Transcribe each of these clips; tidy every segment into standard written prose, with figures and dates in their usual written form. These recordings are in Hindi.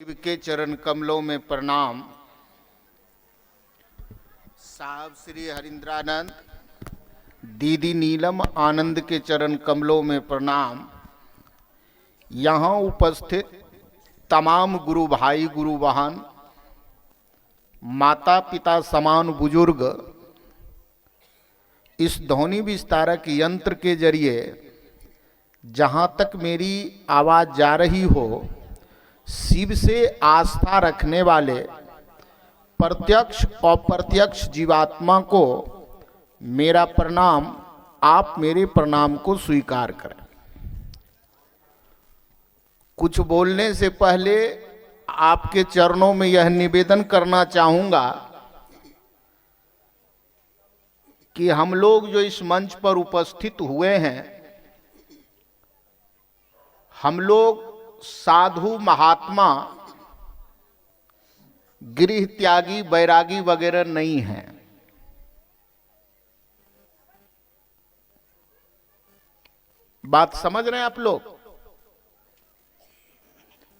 शिव के चरण कमलों में प्रणाम। साहब श्री हरिंद्रानंद, दीदी नीलम आनंद के चरण कमलों में प्रणाम। यहाँ उपस्थित तमाम गुरु भाई गुरु बहन, माता पिता समान बुजुर्ग, इस ध्वनि विस्तारक यंत्र के जरिए जहाँ तक मेरी आवाज़ जा रही हो, शिव से आस्था रखने वाले प्रत्यक्ष और अप्रत्यक्ष जीवात्मा को मेरा प्रणाम। आप मेरे प्रणाम को स्वीकार करें। कुछ बोलने से पहले आपके चरणों में यह निवेदन करना चाहूँगा कि हम लोग जो इस मंच पर उपस्थित हुए हैं, हम लोग साधु महात्मा, गृह त्यागी, बैरागी वगैरह नहीं हैं। बात समझ रहे हैं आप लोग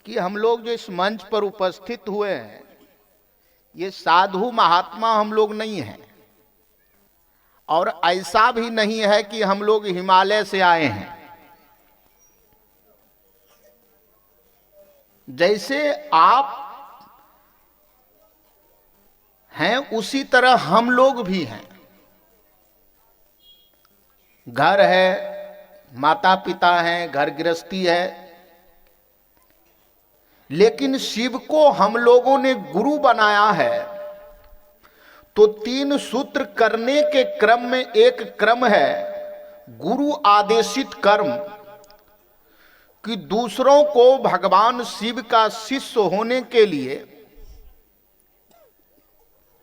कि हम लोग जो इस मंच पर उपस्थित हुए हैं, ये साधु महात्मा हम लोग नहीं हैं, और ऐसा भी नहीं है कि हम लोग हिमालय से आए हैं। जैसे आप हैं उसी तरह हम लोग भी हैं। घर है, माता पिता हैं, घर गृहस्थी है, लेकिन शिव को हम लोगों ने गुरु बनाया है। तो 3 सूत्र करने के क्रम में एक क्रम है गुरु आदेशित कर्म, कि दूसरों को भगवान शिव का शिष्य होने के लिए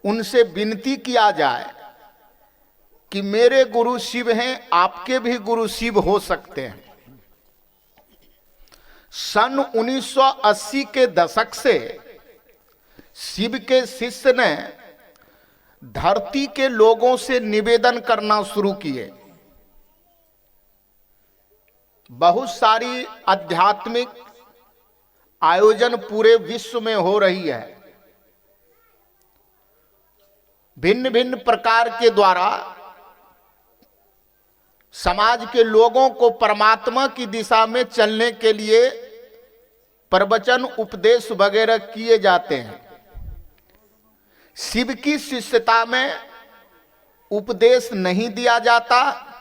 उनसे विनती किया जाए कि मेरे गुरु शिव हैं, आपके भी गुरु शिव हो सकते हैं। सन 1980 के दशक से शिव के शिष्य ने धरती के लोगों से निवेदन करना शुरू किए। बहुत सारी आध्यात्मिक आयोजन पूरे विश्व में हो रही है। भिन्न भिन्न प्रकार के द्वारा समाज के लोगों को परमात्मा की दिशा में चलने के लिए प्रवचन, उपदेश वगैरह किए जाते हैं। शिव की शिष्यता में उपदेश नहीं दिया जाता,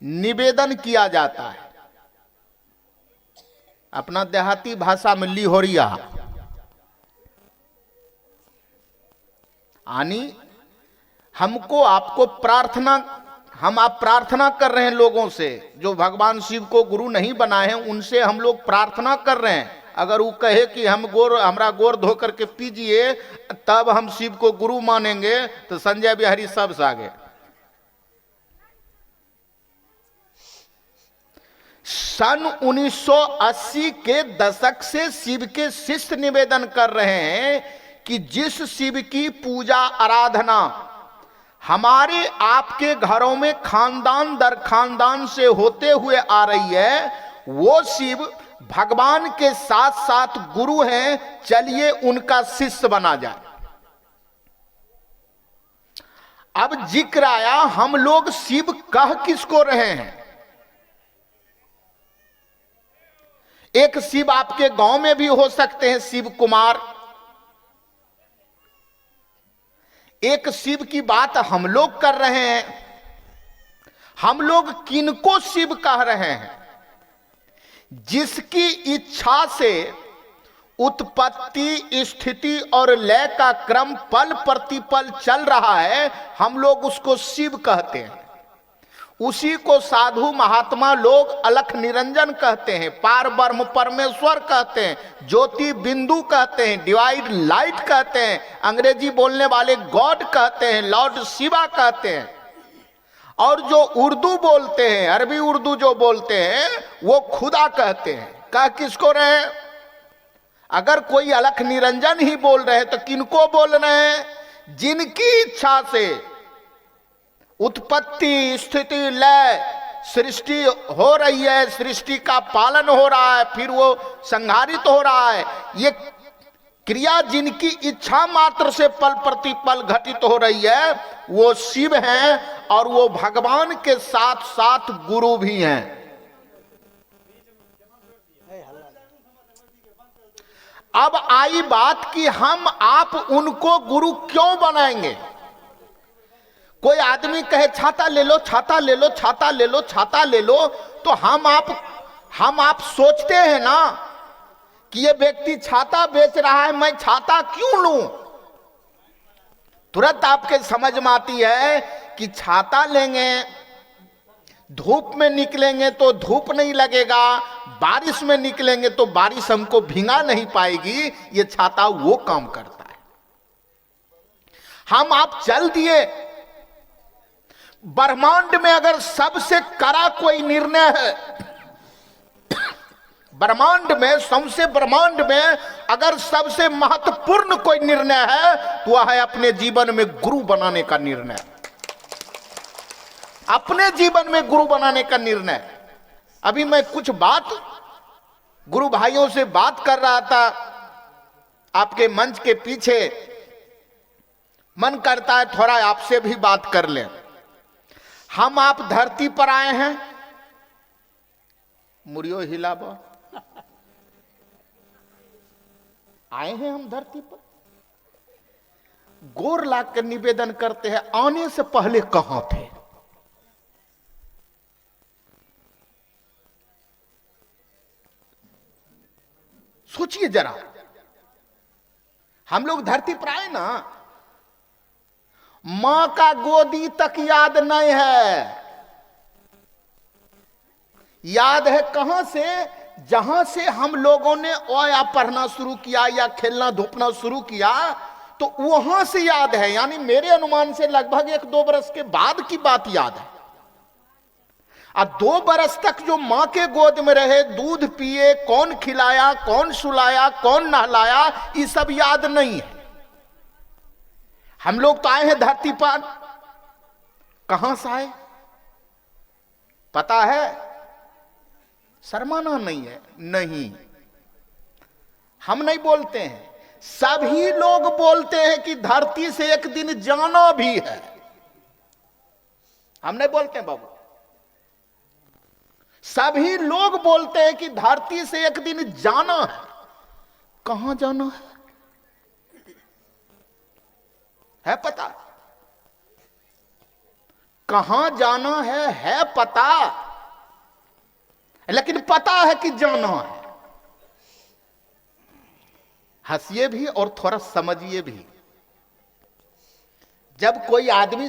निवेदन किया जाता है। अपना देहाती भाषा में लिहोरिया, यानी हमको आपको प्रार्थना, आप प्रार्थना कर रहे हैं लोगों से जो भगवान शिव को गुरु नहीं बनाए हैं, उनसे हम लोग प्रार्थना कर रहे हैं। अगर वो कहे कि हमरा गोर धो करके पीजिए तब हम शिव को गुरु मानेंगे, तो संजय बिहारी सब आगे। सन 1980 के दशक से शिव के शिष्य निवेदन कर रहे हैं कि जिस शिव की पूजा आराधना हमारे आपके घरों में खानदान दर खानदान से होते हुए आ रही है, वो शिव भगवान के साथ साथ गुरु हैं। चलिए उनका शिष्य बना जाए। अब जिक्र आया, हम लोग शिव कह किसको रहे हैं? एक शिव आपके गांव में भी हो सकते हैं, शिव कुमार। एक शिव की बात हम लोग कर रहे हैं। हम लोग किनको शिव कह रहे हैं? जिसकी इच्छा से उत्पत्ति, स्थिति और लय का क्रम पल प्रतिपल चल रहा है, हम लोग उसको शिव कहते हैं। उसी को साधु महात्मा लोग अलख निरंजन कहते हैं, पार ब्रह्म परमेश्वर कहते हैं, ज्योति बिंदु कहते हैं, डिवाइड लाइट कहते हैं, अंग्रेजी बोलने वाले गॉड कहते हैं, लॉर्ड शिवा कहते हैं। और जो उर्दू बोलते हैं, अरबी उर्दू जो बोलते हैं, वो खुदा कहते हैं। कह किसको रहे हैं? अगर कोई अलख निरंजन ही बोल रहे हैं तो किनको बोल रहे हैं? जिनकी इच्छा से उत्पत्ति, स्थिति, लय सृष्टि हो रही है, सृष्टि का पालन हो रहा है, फिर वो संहारित हो रहा है। ये क्रिया जिनकी इच्छा मात्र से पल प्रतिपल घटित हो रही है वो शिव हैं और वो भगवान के साथ साथ गुरु भी हैं। अब आई बात कि हम आप उनको गुरु क्यों बनाएंगे। कोई आदमी कहे छाता ले लो, छाता ले लो, छाता ले लो, छाता ले लो, तो हम आप सोचते हैं ना कि ये व्यक्ति छाता बेच रहा है, मैं छाता क्यों लूं। तुरंत आपके समझ में आती है कि छाता लेंगे, धूप में निकलेंगे तो धूप नहीं लगेगा, बारिश में निकलेंगे तो बारिश हमको भीगा नहीं पाएगी। ये छाता वो काम करता है। हम आप चल दिए ब्रह्मांड में, अगर सबसे कड़ा कोई निर्णय है ब्रह्मांड में, सबसे ब्रह्मांड में अगर सबसे महत्वपूर्ण कोई निर्णय है तो वह है अपने जीवन में गुरु बनाने का निर्णय। अपने जीवन में गुरु बनाने का निर्णय। अभी मैं कुछ बात गुरु भाइयों से बात कर रहा था आपके मंच के पीछे, मन करता है थोड़ा आपसे भी बात कर लें। हम आप धरती पर आए हैं, मुड़ियो हिलाबो, आए हैं हम धरती पर, गोर लाग कर निवेदन करते हैं, आने से पहले कहां थे। सोचिए जरा, हम लोग धरती पर आए ना, मां का गोदी तक याद नहीं है। याद है कहां से? जहां से हम लोगों ने ओया पढ़ना शुरू किया या खेलना धूपना शुरू किया, तो वहां से याद है। यानी मेरे अनुमान से लगभग 1-2 बरस के बाद की बात याद है। अब 2 बरस तक जो मां के गोद में रहे, दूध पिए, कौन खिलाया, कौन सुलाया, कौन नहलाया, ये सब याद नहीं है। हम लोग तो आए हैं धरती पर, कहां से आए पता है? शर्माना नहीं है, नहीं, हम नहीं बोलते हैं, सभी लोग बोलते हैं कि धरती से एक दिन जाना भी है। हम नहीं बोलते हैं बाबू, सभी लोग बोलते हैं कि धरती से एक दिन जाना है। कहां जाना है पता? कहां जाना है पता, लेकिन पता है कि जाना है। हंसिए भी और थोड़ा समझिए भी। जब कोई आदमी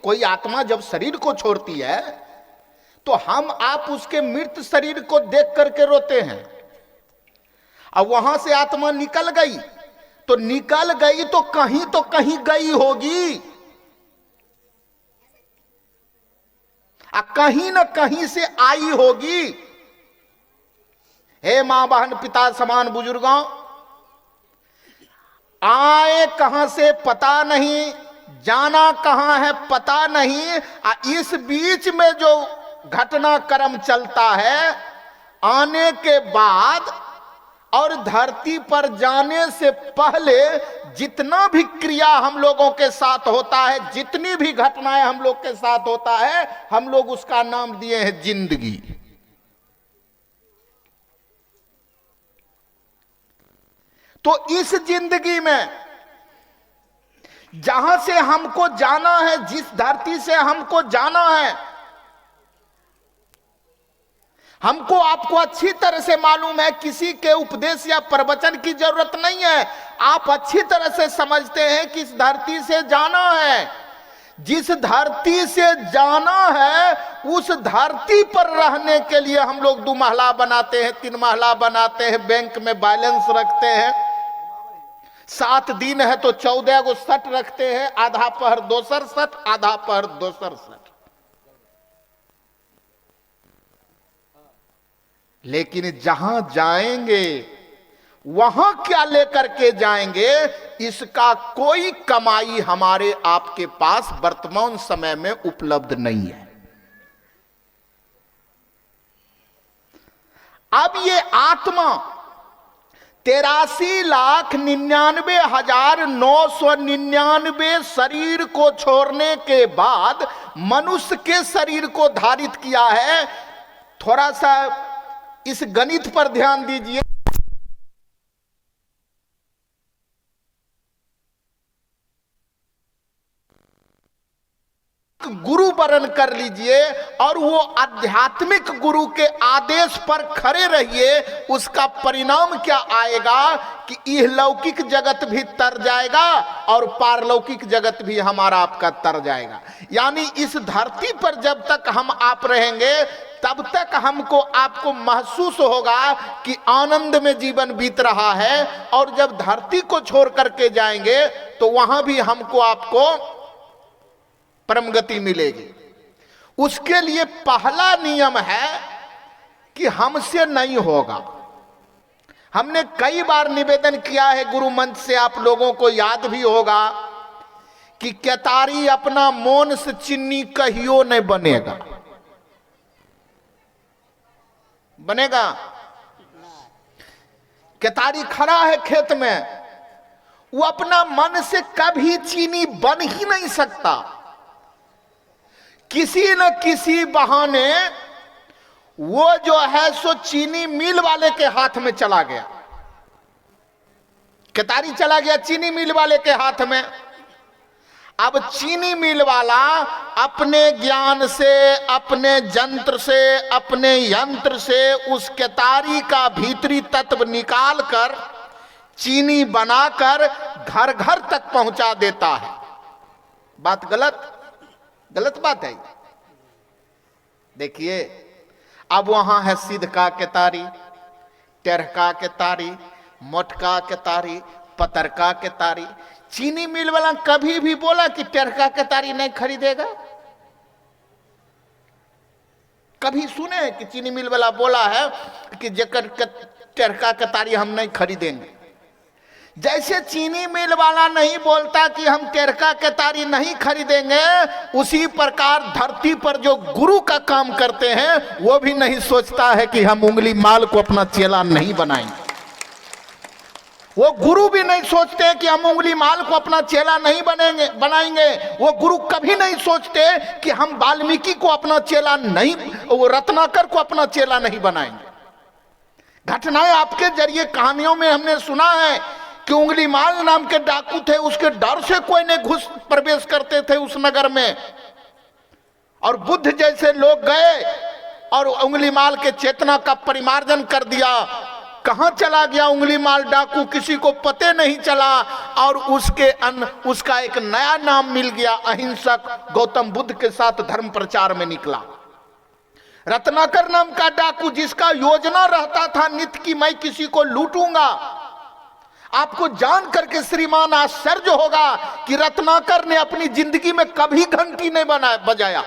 कोई आत्मा जब शरीर को छोड़ती है तो हम आप उसके मृत शरीर को देख करके रोते हैं। अब वहां से आत्मा निकल गई तो कहीं गई होगी, कहीं न कहीं से आई होगी। हे मां बहन पिता समान बुजुर्गों, आए कहां से पता नहीं, जाना कहां है पता नहीं। इस बीच में जो घटनाक्रम चलता है, आने के बाद और धरती पर जाने से पहले जितना भी क्रिया हम लोगों के साथ होता है, जितनी भी घटनाएं हम लोग के साथ होता है, हम लोग उसका नाम दिए हैं जिंदगी। तो इस जिंदगी में जहां से हमको जाना है, जिस धरती से हमको जाना है, हमको आपको अच्छी तरह से मालूम है। किसी के उपदेश या प्रवचन की जरूरत नहीं है। आप अच्छी तरह से समझते हैं कि इस धरती से जाना है। जिस धरती से जाना है उस धरती पर रहने के लिए हम लोग 2 महला बनाते हैं, 3 महला बनाते हैं, बैंक में बैलेंस रखते हैं। 7 दिन है तो 14 गो सट रखते हैं, आधा पहर दोसर सट, आधा पहर दोसर सट। लेकिन जहां जाएंगे वहां क्या लेकर के जाएंगे, इसका कोई कमाई हमारे आपके पास वर्तमान समय में उपलब्ध नहीं है। अब ये आत्मा 83,99,999 शरीर को छोड़ने के बाद मनुष्य के शरीर को धारित किया है। थोड़ा सा इस गणित पर ध्यान दीजिए। गुरु वरण कर लीजिए और वो आध्यात्मिक गुरु के आदेश पर खड़े रहिए। उसका परिणाम क्या आएगा कि यह लौकिक जगत भी तर जाएगा और पारलौकिक जगत भी हमारा आपका तर जाएगा। यानी इस धरती पर जब तक हम आप रहेंगे तब तक हमको आपको महसूस होगा कि आनंद में जीवन बीत रहा है, और जब धरती को छोड़ करके जाएंगे तो वहां भी हमको आपको परम गति मिलेगी। उसके लिए पहला नियम है कि हमसे नहीं होगा। हमने कई बार निवेदन किया है गुरु मंच से, आप लोगों को याद भी होगा कि केतारी अपना मोन से चीनी कहियो नहीं बनेगा। बनेगा? केतारी खड़ा है खेत में, वो अपना मन से कभी चीनी बन ही नहीं सकता। किसी न किसी बहाने वो जो है सो चीनी मिल वाले के हाथ में चला गया। केतारी चला गया चीनी मिल वाले के हाथ में। अब चीनी मिल वाला अपने ज्ञान से, अपने जंत्र से, अपने यंत्र से उस केतारी का भीतरी तत्व निकाल कर चीनी बनाकर घर घर तक पहुंचा देता है। बात गलत बात है। देखिए, अब वहां है सीधका केतारी, टेढ़का केतारी, मोटका केतारी, पतरका केतारी। चीनी मिल वाला कभी भी बोला कि टेढ़का केतारी नहीं खरीदेगा? कभी सुने कि चीनी मिल वाला बोला है कि जेकर टेढ़का केतारी हम नहीं खरीदेंगे? जैसे चीनी मिल वाला नहीं बोलता कि हम टेढ़का केतारी नहीं खरीदेंगे, उसी प्रकार धरती पर जो गुरु का काम करते हैं वो भी नहीं सोचता है कि हम उंगली माल को अपना चेला नहीं बनाएंगे। वो गुरु भी नहीं सोचते कि हम उंगली माल को अपना चेला नहीं बनाएंगे। वो गुरु कभी नहीं सोचते कि हम वाल्मीकि को अपना चेला नहीं, वो रत्नाकर को अपना चेला नहीं बनाएंगे। घटनाएं आपके जरिए कहानियों में हमने सुना है कि उंगली माल नाम के डाकू थे, उसके डर से कोई नहीं घुस प्रवेश करते थे उस नगर में। और बुद्ध जैसे लोग गए और उंगली माल के चेतना का परिमार्जन कर दिया। कहां चला गया उंगली माल डाकू किसी को पते नहीं चला, और उसका एक नया नाम मिल गया, अहिंसक। गौतम बुद्ध के साथ धर्म प्रचार में निकला। रत्नाकर नाम का डाकू जिसका योजना रहता था नित्य की मैं किसी को लूटूंगा। आपको जान करके श्रीमान आश्चर्य होगा कि रत्नाकर ने अपनी जिंदगी में कभी घंटी नहीं बजाया।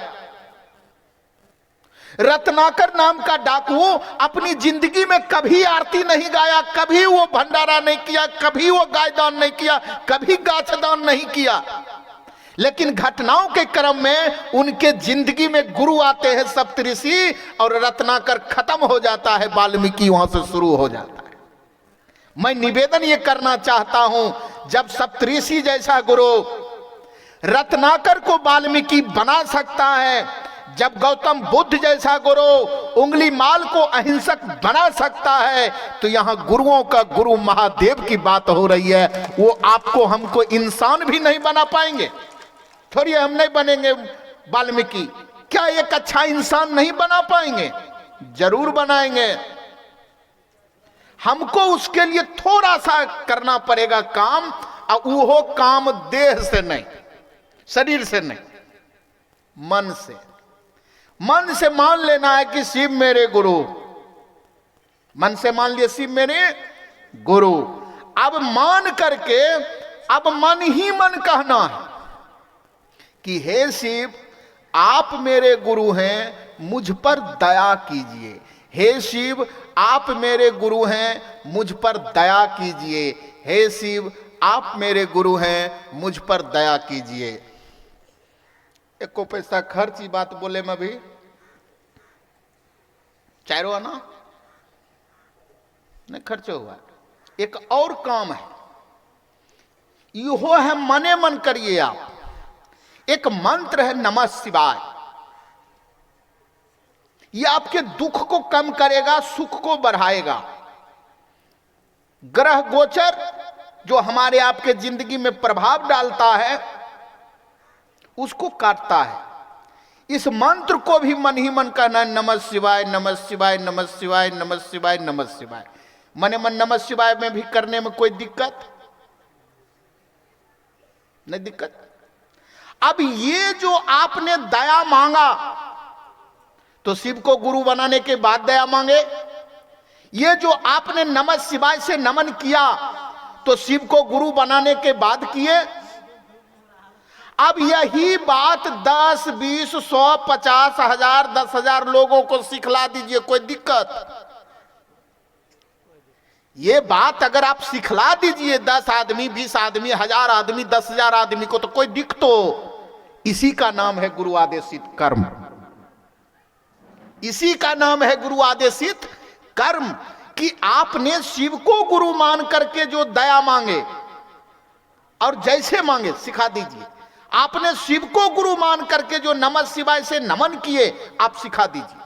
रत्नाकर नाम का डाकू अपनी जिंदगी में कभी आरती नहीं गाया, कभी वो भंडारा नहीं किया, कभी वो गाय दान नहीं किया, कभी गाछ दान नहीं किया। लेकिन घटनाओं के क्रम में उनके जिंदगी में गुरु आते हैं सप्तऋषि, और रत्नाकर खत्म हो जाता है, वाल्मीकि वहां से शुरू हो जाता है। मैं निवेदन ये करना चाहता हूं, जब सप्तऋषि जैसा गुरु रत्नाकर को वाल्मीकि बना सकता है, जब गौतम बुद्ध जैसा गुरु उंगली माल को अहिंसक बना सकता है, तो यहां गुरुओं का गुरु महादेव की बात हो रही है। वो आपको हमको इंसान भी नहीं बना पाएंगे। थोड़ी हम नहीं बनेंगे वाल्मीकि, क्या एक अच्छा इंसान नहीं बना पाएंगे? जरूर बनाएंगे। हमको उसके लिए थोड़ा सा करना पड़ेगा काम, और वो काम देह से नहीं, शरीर से नहीं, मन से। मन से मान लेना है कि शिव मेरे गुरु, मन से मान लिया शिव मेरे गुरु। अब मान करके अब मन ही मन कहना है कि हे शिव आप मेरे गुरु हैं, मुझ पर दया कीजिए। हे शिव आप मेरे गुरु हैं, मुझ पर दया कीजिए। हे शिव आप मेरे गुरु हैं, मुझ पर दया कीजिए। एको पैसा खर्च ही बात बोले में भी चारों आना नहीं खर्च हुआ। एक और काम है, यो है मने मन करिए आप। एक मंत्र है नमः शिवाय, ये आपके दुख को कम करेगा, सुख को बढ़ाएगा। ग्रह गोचर जो हमारे आपके जिंदगी में प्रभाव डालता है उसको काटता है। इस मंत्र को भी मन ही मन कहना है, नमः शिवाय नमः शिवाय नमः शिवाय नमः शिवाय नमः शिवाय। मने मन नमः शिवाय में भी करने में कोई दिक्कत नहीं, दिक्कत। अब ये जो आपने दया मांगा तो शिव को गुरु बनाने के बाद दया मांगे, ये जो आपने नमः शिवाय से नमन किया तो शिव को गुरु बनाने के बाद किए। अब यही बात 10, 20, 100, 50 हजार, 10,000 लोगों को सिखला दीजिए, कोई दिक्कत। ये बात अगर आप सिखला दीजिए 10 आदमी, 20 आदमी, 1000 आदमी, 10,000 आदमी को, तो कोई दिक्कत हो। इसी का नाम है गुरु आदेशित कर्म, इसी का नाम है गुरु आदेशित कर्म। कि आपने शिव को गुरु मान करके जो दया मांगे और जैसे मांगे सिखा दीजिए। आपने शिव को गुरु मान करके जो नमः शिवाय से नमन किए आप सिखा दीजिए।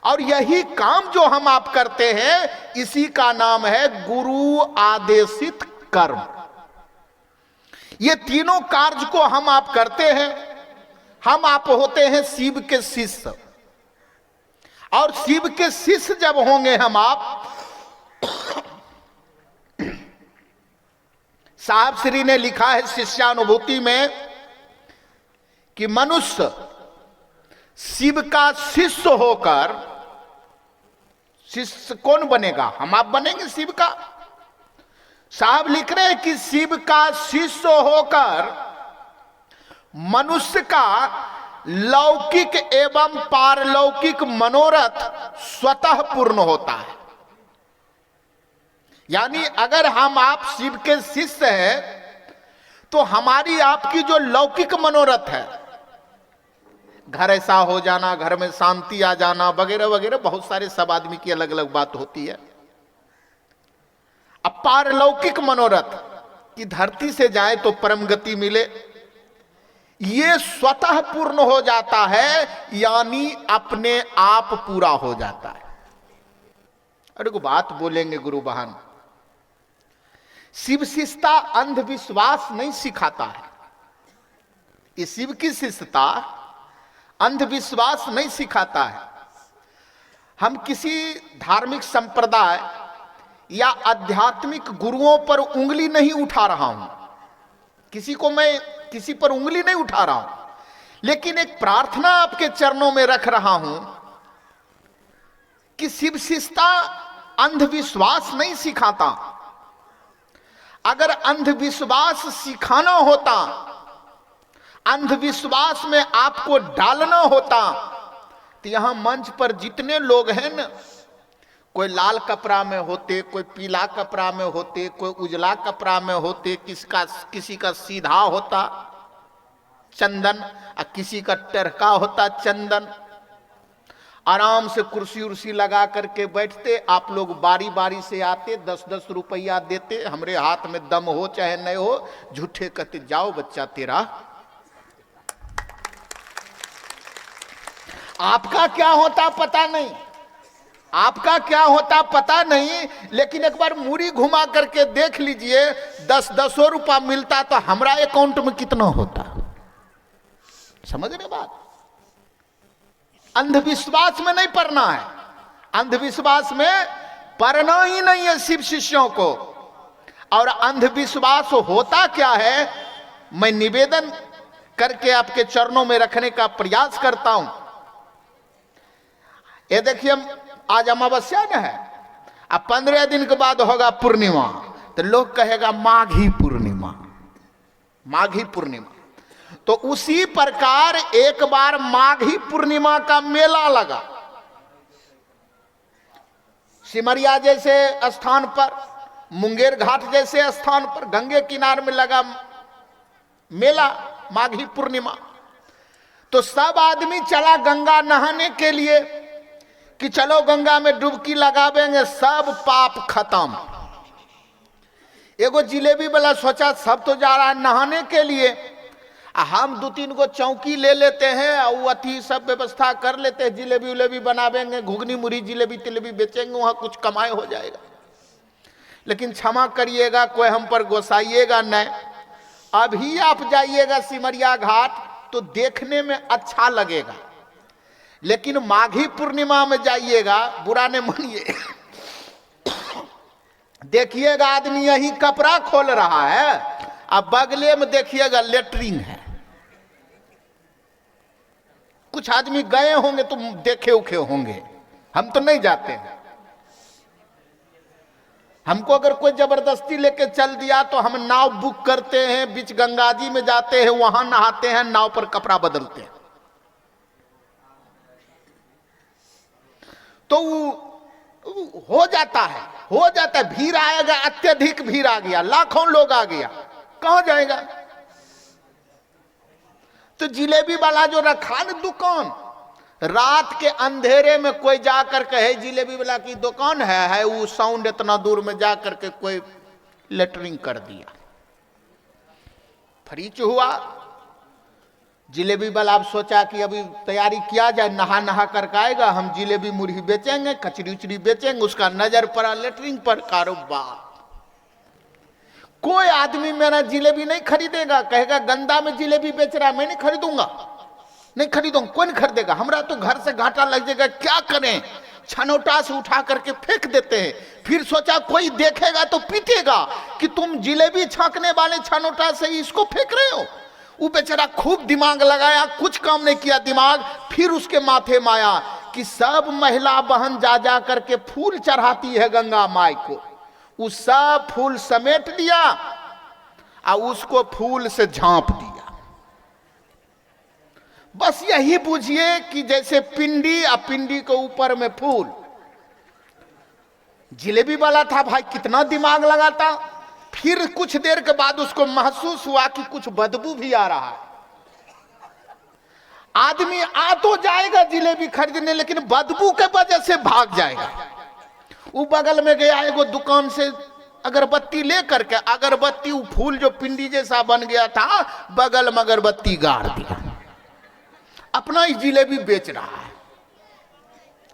और यही काम जो हम आप करते हैं इसी का नाम है गुरु आदेशित कर्म। ये तीनों कार्य को हम आप करते हैं। हम आप होते हैं शिव के शिष्य, और शिव के शिष्य जब होंगे हम आप, साहब श्री ने लिखा है शिष्यानुभूति में कि मनुष्य शिव का शिष्य होकर, शिष्य कौन बनेगा? हम आप बनेंगे शिव का। साहब लिख रहे हैं कि शिव का शिष्य होकर मनुष्य का लौकिक एवं पारलौकिक मनोरथ स्वतः पूर्ण होता है। यानी अगर हम आप शिव के शिष्य हैं तो हमारी आपकी जो लौकिक मनोरथ है, घर ऐसा हो जाना, घर में शांति आ जाना वगैरह वगैरह, बहुत सारे सब आदमी की अलग अलग बात होती है। अब पारलौकिक मनोरथ कि धरती से जाए तो परम गति मिले, ये स्वतः पूर्ण हो जाता है, यानी अपने आप पूरा हो जाता है। अरे को बात बोलेंगे गुरु बहन, शिव शिष्यता अंधविश्वास नहीं सिखाता है। ये शिव की शिष्यता अंधविश्वास नहीं सिखाता है। हम किसी धार्मिक संप्रदाय या आध्यात्मिक गुरुओं पर उंगली नहीं उठा रहा हूं, किसी पर उंगली नहीं उठा रहा हूं, लेकिन एक प्रार्थना आपके चरणों में रख रहा हूं कि शिव शिष्यता अंधविश्वास नहीं सिखाता। अगर अंधविश्वास सिखाना होता, अंधविश्वास में आपको डालना होता, तो यहां मंच पर जितने लोग हैं न, कोई लाल कपड़ा में होते, कोई पीला कपड़ा में होते, कोई उजला कपड़ा में होते, किसी का सीधा होता चंदन और किसी का टरका होता चंदन। आराम से कुर्सी उर्सी लगा करके बैठते, आप लोग बारी बारी से आते, 10-10 रुपया देते, हमरे हाथ में दम हो चाहे नहीं हो, झूठे कहते जाओ बच्चा तेरा। आपका क्या होता पता नहीं, आपका क्या होता पता नहीं, लेकिन एक बार मूरी घुमा करके देख लीजिए, 10-10 रुपया मिलता तो हमारा अकाउंट में कितना होता। समझ रहे बात? अंधविश्वास में नहीं पड़ना है, अंधविश्वास में पढ़ना ही नहीं है शिव शिष्यों को। और अंधविश्वास होता क्या है, मैं निवेदन करके आपके चरणों में रखने का प्रयास करता हूं। ये देखिए आज अमावस्या न है, अब 15 दिन के बाद होगा पूर्णिमा, तो लोग कहेगा माघी पूर्णिमा, माघी पूर्णिमा। तो उसी प्रकार एक बार माघी पूर्णिमा का मेला लगा सिमरिया जैसे स्थान पर, मुंगेर घाट जैसे स्थान पर, गंगे किनारे में लगा मेला माघी पूर्णिमा। तो सब आदमी चला गंगा नहाने के लिए, कि चलो गंगा में डुबकी लगावेंगे सब पाप खत्म। एगो जिलेबी वाला सोचा सब तो जा रहा है नहाने के लिए, हम 2-3 गो चौकी ले लेते हैं और वो अथी सब व्यवस्था कर लेते हैं, जिलेबी उलेबी बनावेंगे, घुगनी मुड़ी जिलेबी तिलेबी बेचेंगे, वहां कुछ कमाई हो जाएगा। लेकिन क्षमा करिएगा, कोई हम पर गोसाइएगा नहीं। अभी आप जाइएगा सिमरिया घाट तो देखने में अच्छा लगेगा, लेकिन माघी पूर्णिमा में जाइएगा, बुरा नहीं मानिए, देखिएगा आदमी यही कपड़ा खोल रहा है, अब बगले में देखिएगा लेटरिन है। कुछ आदमी गए होंगे तुम देखे उखे होंगे, हम तो नहीं जाते हैं। हमको अगर कोई जबरदस्ती लेके चल दिया तो हम नाव बुक करते हैं, बीच गंगा जी में जाते हैं, वहां नहाते हैं, नाव पर कपड़ा बदलते हैं। तो हो जाता है, भीड़ आएगा, अत्यधिक भीड़ आ गया, लाखों लोग आ गया, कहां जाएगा? तो जिलेबी वाला जो रखा न दुकान, रात के अंधेरे में कोई जाकर कहे जिलेबी वाला की दुकान है वो साउंड इतना दूर में जाकर के कोई लेटरिंग कर दिया, फ्रीच हुआ। जिलेबी वाला अब सोचा कि अभी तैयारी किया जाए, नहा नहा करके आएगा, हम जिलेबी मुरही बेचेंगे, कचरी उचरी बेचेंगे। उसका नजर पड़ा लेटरिंग पर, कारोबार। कोई आदमी मेरा जिलेबी नहीं खरीदेगा, कहेगा गंदा में जिलेबी बेच रहा है, मैं नहीं खरीदूंगा, नहीं खरीदूंगा, कोई नहीं खरीदेगा, हमरा तो घर से घाटा लग जाएगा, क्या करें? छनौटा से उठा करके फेंक देते हैं। फिर सोचा कोई देखेगा तो पीटेगा कि तुम जिलेबी छांकने वाले छनौटा से इसको फेंक रहे हो। वो बेचारा खूब दिमाग लगाया, कुछ काम नहीं किया दिमाग। फिर उसके माथे में आया कि सब महिला बहन जा जा करके फूल चढ़ाती है गंगा माई को। वो सब फूल समेट लिया और उसको फूल से झांप दिया। बस यही बुझिए कि जैसे पिंडी और पिंडी के ऊपर में फूल। जिलेबी वाला था भाई, कितना दिमाग लगाता। फिर कुछ देर के बाद उसको महसूस हुआ कि कुछ बदबू भी आ रहा है। आदमी आ तो जाएगा जिलेबी खरीदने, लेकिन बदबू के वजह से भाग जाएगा। वो बगल में गया एगो दुकान से अगरबत्ती लेकर के, अगरबत्ती वो फूल जो पिंडी जैसा बन गया था, बगल में अगरबत्ती गाड़ दिया, अपना ही जिलेबी बेच रहा है।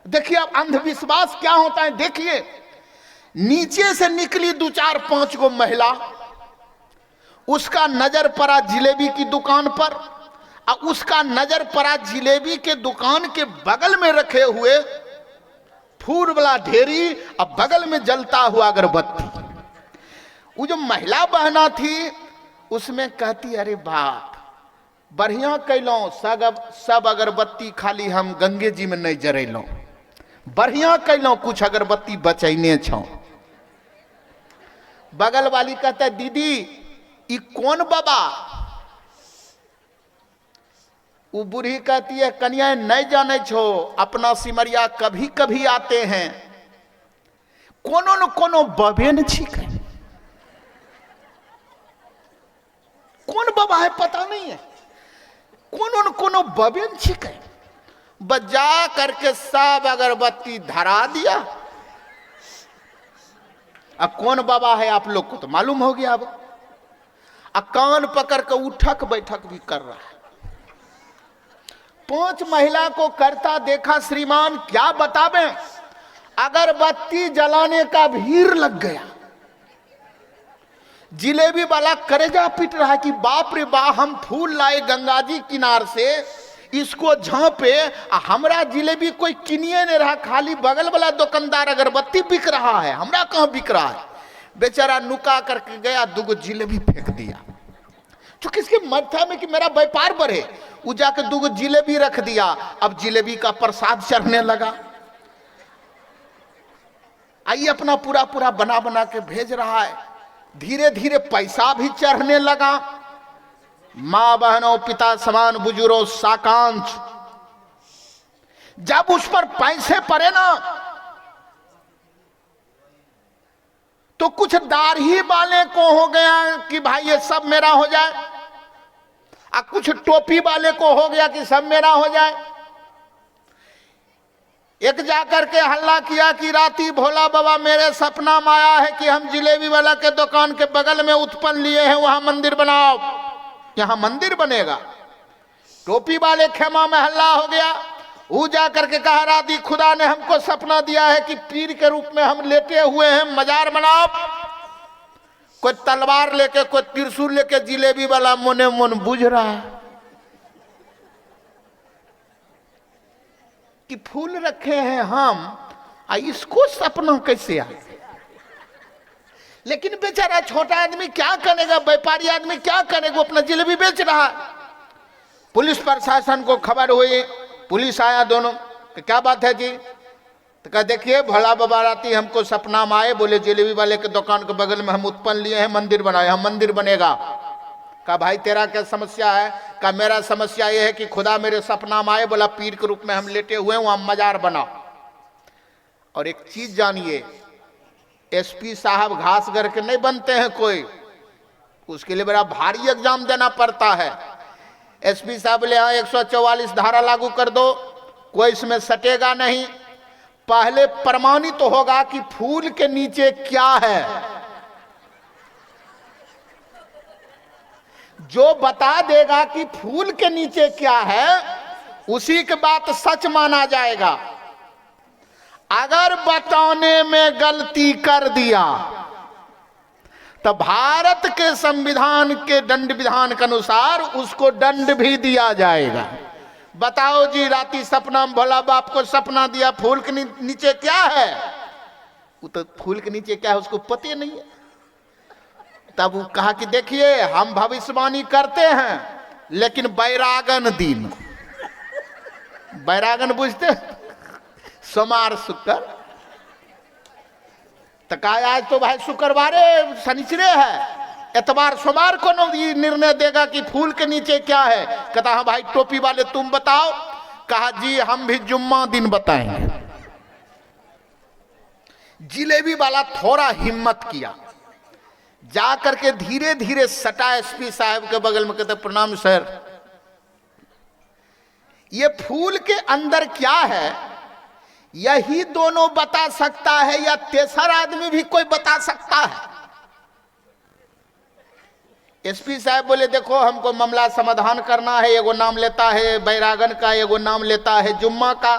देखिए अब अंधविश्वास क्या होता है। देखिए नीचे से निकली 2-4-5 गो महिला, उसका नजर पड़ा जिलेबी की दुकान पर, और उसका नजर पड़ा जिलेबी के दुकान के बगल में रखे हुए फूल वाला ढेरी और बगल में जलता हुआ अगरबत्ती। वो जो महिला बहना थी उसमें कहती, अरे बाप बढ़िया कैलो, सब अगरबत्ती खाली हम गंगे जी में नहीं जरेलो, बढ़िया कैलो, कुछ अगरबत्ती बचैने छो। बगल वाली कहता है, दीदी ई कौन बाबा? वो बूढ़ी कहती है, कन्या नहीं जाने छो, अपना सिमरिया कभी कभी आते हैं, कोनो न कोनो बबे न छिके। कौन बाबा है पता नहीं है, कोनो न कोनो बबे न छिके। बजा करके सब अगरबत्ती धरा दिया। अब कौन बाबा है आप लोग को तो मालूम हो गया। अब कान पकड़ के उठक बैठक भी कर रहा है। 5 महिला को करता देखा श्रीमान, क्या बतावें, अगरबत्ती जलाने का भीड़ लग गया। जिलेबी वाला करेजा पिट रहा है कि बाप रे बाप, हम फूल लाए गंगा जी किनार से, इसको झांपे, हमरा जिलेबी कोई किनिए नहीं रहा, खाली बगल वाला दुकानदार अगरबत्ती बिक रहा है, हमरा कहां बिक रहा है। बेचारा नुका करके गया, 2 गो जिलेबी फेंक दिया। चूंकि इसके माथा में कि मेरा व्यापार बढ़े, वो जाकर 2 गो जिलेबी रख दिया। अब जिलेबी का प्रसाद चढ़ने लगा। आइए अपना पूरा पूरा बना बना के भेज रहा है। धीरे धीरे पैसा भी चढ़ने लगा। मां बहनों, पिता समान, बुजुर्गों, साकांक्ष, जब उस पर पैसे पड़े ना, तो कुछ दाढ़ी वाले को हो गया कि भाई ये सब मेरा हो जाए, और कुछ टोपी वाले को हो गया कि सब मेरा हो जाए। एक जाकर के हल्ला किया कि राती भोला बाबा मेरे सपना में आया है कि हम जिलेबी वाला के दुकान के बगल में उत्पन्न लिए हैं, वहां मंदिर बनाओ। यहां मंदिर बनेगा। टोपी वाले खेमा में हल्ला हो गया। वो जाकर के कहा राती खुदा ने हमको सपना दिया है कि पीर के रूप में हम लेटे हुए हैं, मजार बनाओ। कोई तलवार लेके, कोई त्रिशूल लेके जिलेबी वाला मोने मन बुझ रहा है कि फूल रखे हैं हम, इसको सपना कैसे आ। लेकिन बेचारा छोटा आदमी क्या करेगा, व्यापारी आदमी क्या करेगा, वो अपना जिलेबी बेच रहा है। पुलिस प्रशासन को खबर हुई, पुलिस आया दोनों, तो क्या बात है जी? तो कहा देखिए भोला बाबा राती हमको सपना में आए, बोले जिलेबी वाले के दुकान के बगल में हम उत्पन्न लिए हैं, मंदिर बनाए, हम मंदिर बनेगा। कहा भाई तेरा क्या समस्या है? कहा मेरा समस्या यह है कि खुदा मेरे सपना में आए, बोला पीर के रूप में हम लेटे हुए हैं, वहां मजार बनाओ। और एक चीज जानिए, एसपी साहब घास घर के नहीं बनते हैं कोई, उसके लिए बड़ा भारी एग्जाम देना पड़ता है। एसपी साहब बोले हाँ 144 धारा लागू कर दो, कोई इसमें सटेगा नहीं। पहले प्रमाणित तो होगा कि फूल के नीचे क्या है। जो बता देगा कि फूल के नीचे क्या है, उसी की बात सच माना जाएगा। अगर बताने में गलती कर दिया तो भारत के संविधान के दंड विधान के अनुसार उसको दंड भी दिया जाएगा। बताओ जी, राती सपना में भोला बाप को सपना दिया फूल के नीचे क्या है, वो तो फूल के नीचे क्या है उसको पता नहीं है। तब वो कहा कि देखिए हम भविष्यवाणी करते हैं, लेकिन बैरागन दिन, बैरागन बुझते, सोमवार शुक्र, तो कहा आज तो भाई शुक्रवारे शनिचरे है, एतवार सोमवार को निर्णय देगा कि फूल के नीचे क्या है। कहता हाँ भाई टोपी वाले तुम बताओ। कहा जी हम भी जुम्मा दिन बताएंगे। जिलेबी वाला थोड़ा हिम्मत किया, जा करके धीरे धीरे सटा एसपी साहब के बगल में, कहते प्रणाम सर, ये फूल के अंदर क्या है यही दोनों बता सकता है या तेसर आदमी भी कोई बता सकता है? एसपी साहब बोले देखो हमको मामला समाधान करना है, एगो नाम लेता है बैरागन का, एगो नाम लेता है जुम्मा का,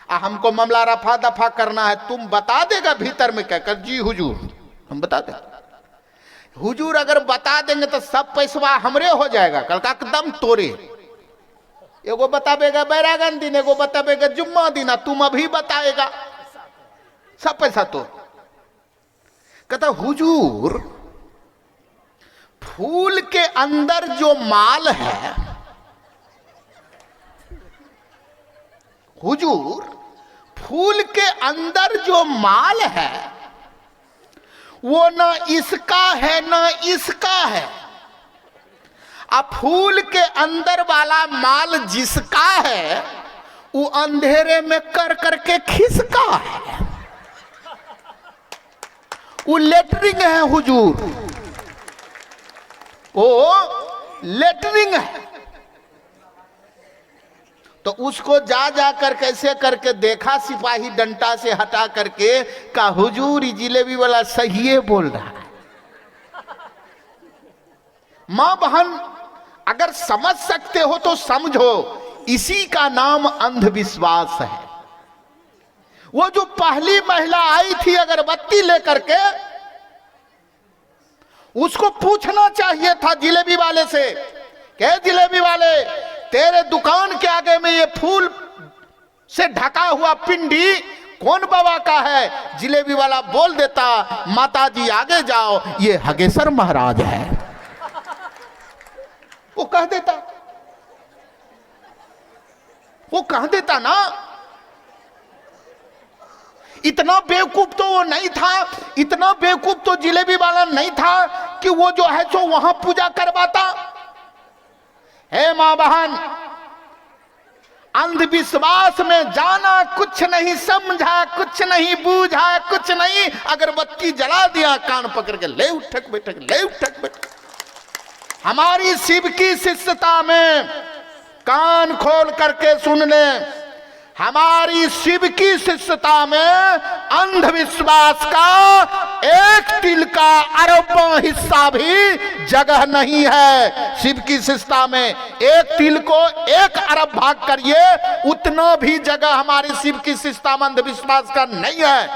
हमको मामला रफा दफा करना है, तुम बता देगा भीतर में क्या? कर जी हुजूर हम बता दें। हुजूर अगर बता देंगे तो सब पैसवा हमरे हो जाएगा। कल का एकदम तोरे, एगो बताबेगा बैरागन दिन, एगो बताबेगा जुम्मा दिन, तुम अभी बताएगा, सब पैसा तो। कहता हुजूर फूल के अंदर जो माल है, हुजूर फूल के अंदर जो माल है वो ना इसका है ना इसका है। अब फूल के अंदर वाला माल जिसका है वो अंधेरे में कर करके खिसका है, वो लेटरिंग है हुजूर, वो लेटरिंग है। तो उसको जा जा कर कैसे करके देखा, सिपाही डंटा से हटा करके का हुजूर जिलेबी वाला सही है बोल रहा है। मां बहन अगर समझ सकते हो तो समझो, इसी का नाम अंधविश्वास है। वो जो पहली महिला आई थी अगरबत्ती लेकर के, उसको पूछना चाहिए था जिलेबी वाले से, क्या जिलेबी वाले तेरे दुकान के आगे में ये फूल से ढका हुआ पिंडी कौन बाबा का है? जिलेबी वाला बोल देता माताजी आगे जाओ ये हगेसर महाराज है, वो कह देता, वो कह देता ना। इतना बेवकूफ तो वो नहीं था, इतना बेवकूफ तो जिलेबी वाला नहीं था कि वो जो है सो वहां पूजा करवाता। हे मां बहन, अंधविश्वास में जाना, कुछ नहीं समझा, कुछ नहीं बूझा, कुछ नहीं, अगरबत्ती जला दिया, कान पकड़ के ले उठक बैठक, ले उठक बैठक। हमारी शिव की शिष्यता में कान खोल करके सुन ले, हमारी शिव की शिष्यता में अंधविश्वास का एक तिल का अरबों हिस्सा भी जगह नहीं है। शिव की शिष्यता में एक तिल को 1 अरब भाग करिए, उतना भी जगह हमारी शिव की शिष्यता में अंधविश्वास का नहीं है।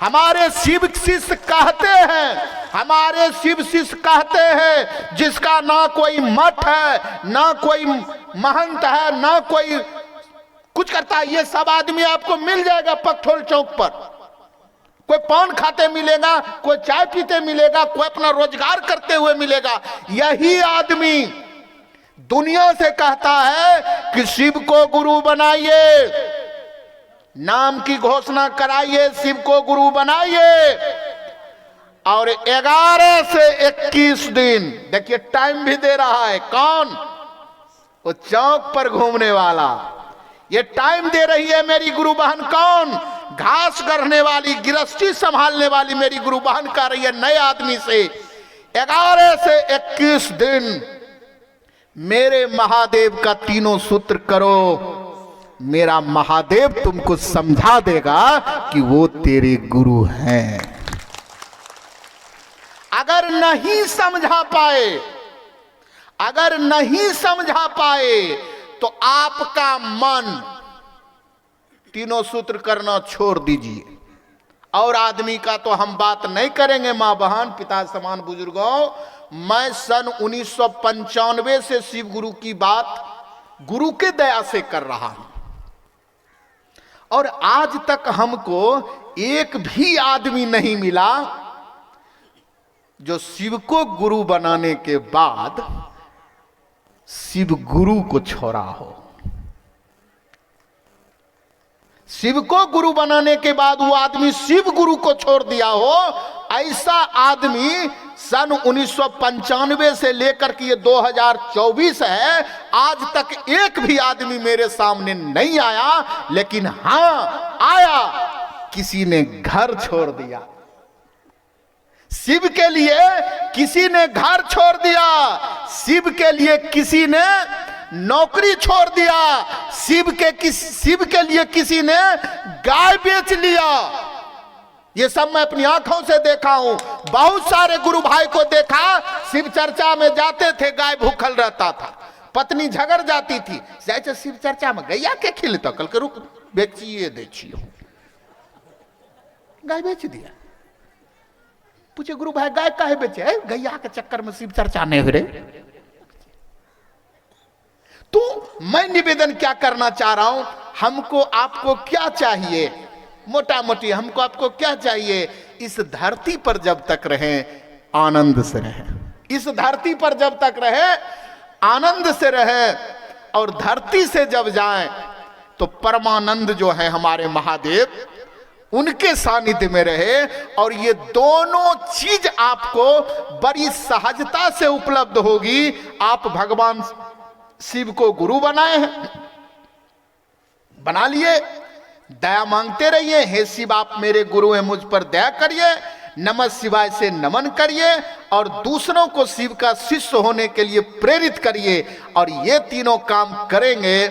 हमारे शिव शिष्य कहते हैं, हमारे शिव शिष्य कहते हैं, जिसका ना कोई मठ है, ना कोई महंत है, ना कोई कुछ करता है, ये सब आदमी आपको मिल जाएगा पकठोल चौक पर। कोई पान खाते मिलेगा, कोई चाय पीते मिलेगा, कोई अपना रोजगार करते हुए मिलेगा। यही आदमी दुनिया से कहता है कि शिव को गुरु बनाइए, नाम की घोषणा कराइए, शिव को गुरु बनाइए। और 11 से 21 दिन, देखिए टाइम भी दे रहा है। कौन? वो चौक पर घूमने वाला, ये टाइम दे रही है मेरी गुरु बहन। कौन? घास गढ़ने वाली, गृहस्थी संभालने वाली मेरी गुरु बहन कह रही है नए आदमी से 11 से 21 दिन मेरे महादेव का तीनों सूत्र करो, मेरा महादेव तुमको समझा देगा कि वो तेरे गुरु हैं। अगर नहीं समझा पाए, अगर नहीं समझा पाए तो आपका मन तीनों सूत्र करना छोड़ दीजिए। और आदमी का तो हम बात नहीं करेंगे। मां बहन, पिता समान बुजुर्गों, मैं सन 1995 से शिव गुरु की बात गुरु के दया से कर रहा हूं, और आज तक हमको एक भी आदमी नहीं मिला जो शिव को गुरु बनाने के बाद शिव गुरु को छोड़ा हो। शिव को गुरु बनाने के बाद वो आदमी शिव गुरु को छोड़ दिया हो, ऐसा आदमी सन 1995 से लेकर के ये 2024 है, आज तक एक भी आदमी मेरे सामने नहीं आया। लेकिन हां आया, किसी ने घर छोड़ दिया शिव के लिए, किसी ने घर छोड़ दिया शिव के लिए, किसी ने नौकरी छोड़ दिया शिव के लिए, किसी ने गाय बेच लिया। ये सब मैं अपनी आंखों से देखा हूं। बहुत सारे गुरु भाई को देखा, शिव चर्चा में जाते थे, गाय भूखल रहता था, पत्नी झगड़ जाती थी, जैसे शिव चर्चा में गैया के खिलता, कल के रुक बेचिए देखियो, गाय बेच दिया। पूछे गुरु भाई गाय काहे बेचे? गैया के चक्कर में शिव चर्चा नहीं हो रहे। तो मैं निवेदन क्या करना चाह रहा हूं, हमको आपको क्या चाहिए? मोटा मोटी हमको आपको क्या चाहिए? इस धरती पर जब तक रहे आनंद से रहे, इस धरती पर जब तक रहे आनंद से रहे, और धरती से जब जाएं तो परमानंद जो है हमारे महादेव, उनके सानिध्य में रहे। और ये दोनों चीज आपको बड़ी सहजता से उपलब्ध होगी। आप भगवान शिव को गुरु बनाए हैं, बना लिए, दया मांगते रहिए, हे शिव आप मेरे गुरु हैं, मुझ पर दया करिए, नमः शिवाय से नमन करिए, और दूसरों को शिव का शिष्य होने के लिए प्रेरित करिए। और ये तीनों काम करेंगे,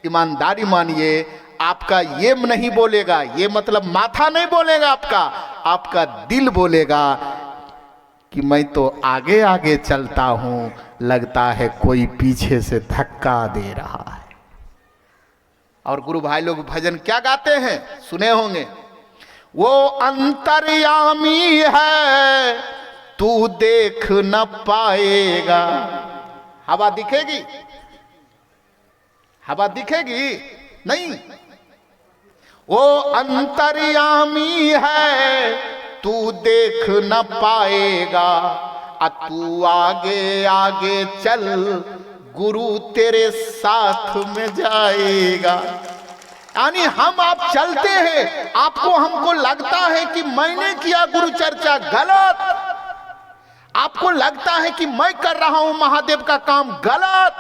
ईमानदारी मानिए, आपका ये नहीं बोलेगा, ये मतलब माथा नहीं बोलेगा, आपका दिल बोलेगा कि मैं तो आगे आगे चलता हूं, लगता है कोई पीछे से धक्का दे रहा है। और गुरु भाई लोग भजन क्या गाते हैं, सुने होंगे, वो अंतर्यामी है तू देख न पाएगा। हवा दिखेगी? हवा दिखेगी नहीं। वो अंतर्यामी है तू देख न पाएगा, तू आगे आगे चल गुरु तेरे साथ में जाएगा। यानी हम आप चलते हैं, आपको हमको लगता है कि मैंने किया गुरु चर्चा गलत, आपको लगता है कि मैं कर रहा हूं महादेव का काम गलत।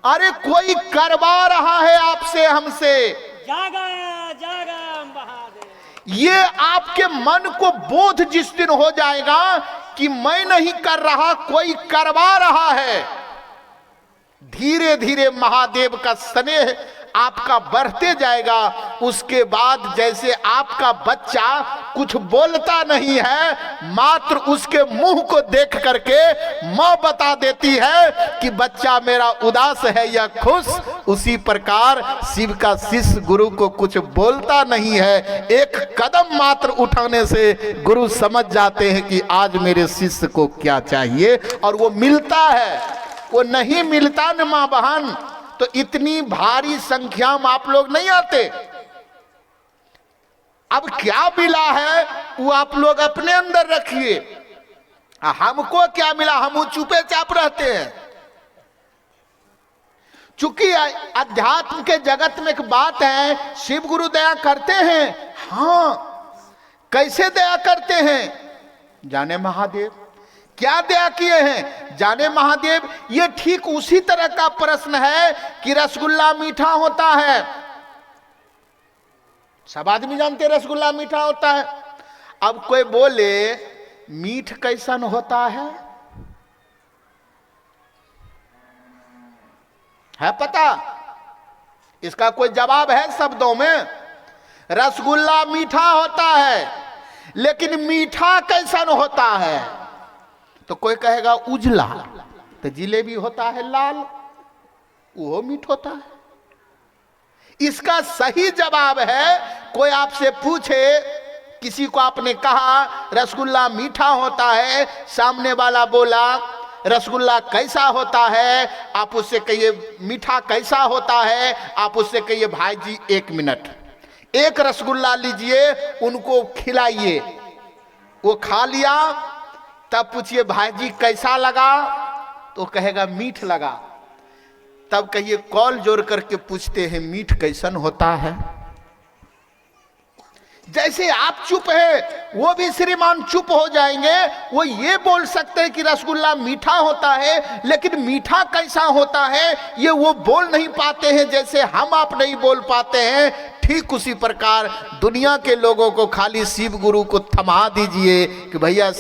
अरे कोई करवा रहा है आपसे, हमसे। जागा जागा महादेव। ये आपके मन को बोध जिस दिन हो जाएगा कि मैं नहीं कर रहा, कोई करवा रहा है, धीरे धीरे महादेव का स्नेह आपका बढ़ते जाएगा। उसके बाद जैसे आपका बच्चा कुछ बोलता नहीं है, मात्र उसके मुंह को देख करके माँ बता देती है कि बच्चा मेरा उदास है या खुश, उसी प्रकार शिव का शिष्य गुरु को कुछ बोलता नहीं है, एक कदम मात्र उठाने से गुरु समझ जाते हैं कि आज मेरे शिष्य को क्या चाहिए, और वो मिलता है। वो नहीं मिलता न मां बहन, तो इतनी भारी संख्या में आप लोग नहीं आते। अब क्या मिला है वो आप लोग अपने अंदर रखिए, हमको क्या मिला हम चुपे चाप रहते हैं। चूंकि अध्यात्म के जगत में एक बात है, शिव गुरु दया करते हैं। हाँ, कैसे दया करते हैं जाने महादेव। क्या दया किए हैं जाने महादेव। ये ठीक उसी तरह का प्रश्न है कि रसगुल्ला मीठा होता है, सब आदमी जानते हैं रसगुल्ला मीठा होता है। अब कोई बोले मीठ कैसन होता है पता? इसका कोई जवाब है शब्दों में? रसगुल्ला मीठा होता है, लेकिन मीठा कैसन होता है? तो कोई कहेगा उजला, तो जिलेबी होता है लाल, वो मीठ होता है। इसका सही जवाब है, कोई आपसे पूछे, किसी को आपने कहा रसगुल्ला मीठा होता है, सामने वाला बोला रसगुल्ला कैसा होता है, आप उससे कहिए मीठा कैसा होता है, आप उससे कहिए भाई जी 1 मिनट, एक रसगुल्ला लीजिए, उनको खिलाइए, वो खा लिया, तब पूछिए भाई जी कैसा लगा, तो कहेगा मीठ लगा। तब कहिए कॉल जोड़ करके पूछते हैं मीठ कैसन होता है। जैसे आप चुप है, वो भी श्रीमान चुप हो जाएंगे। वो ये बोल सकते हैं कि रसगुल्ला मीठा होता है, लेकिन मीठा कैसा होता है ये वो बोल नहीं पाते हैं, जैसे हम आप नहीं बोल पाते हैं। ठीक उसी प्रकार दुनिया के लोगों को खाली शिव गुरु को थमा दीजिए कि भैया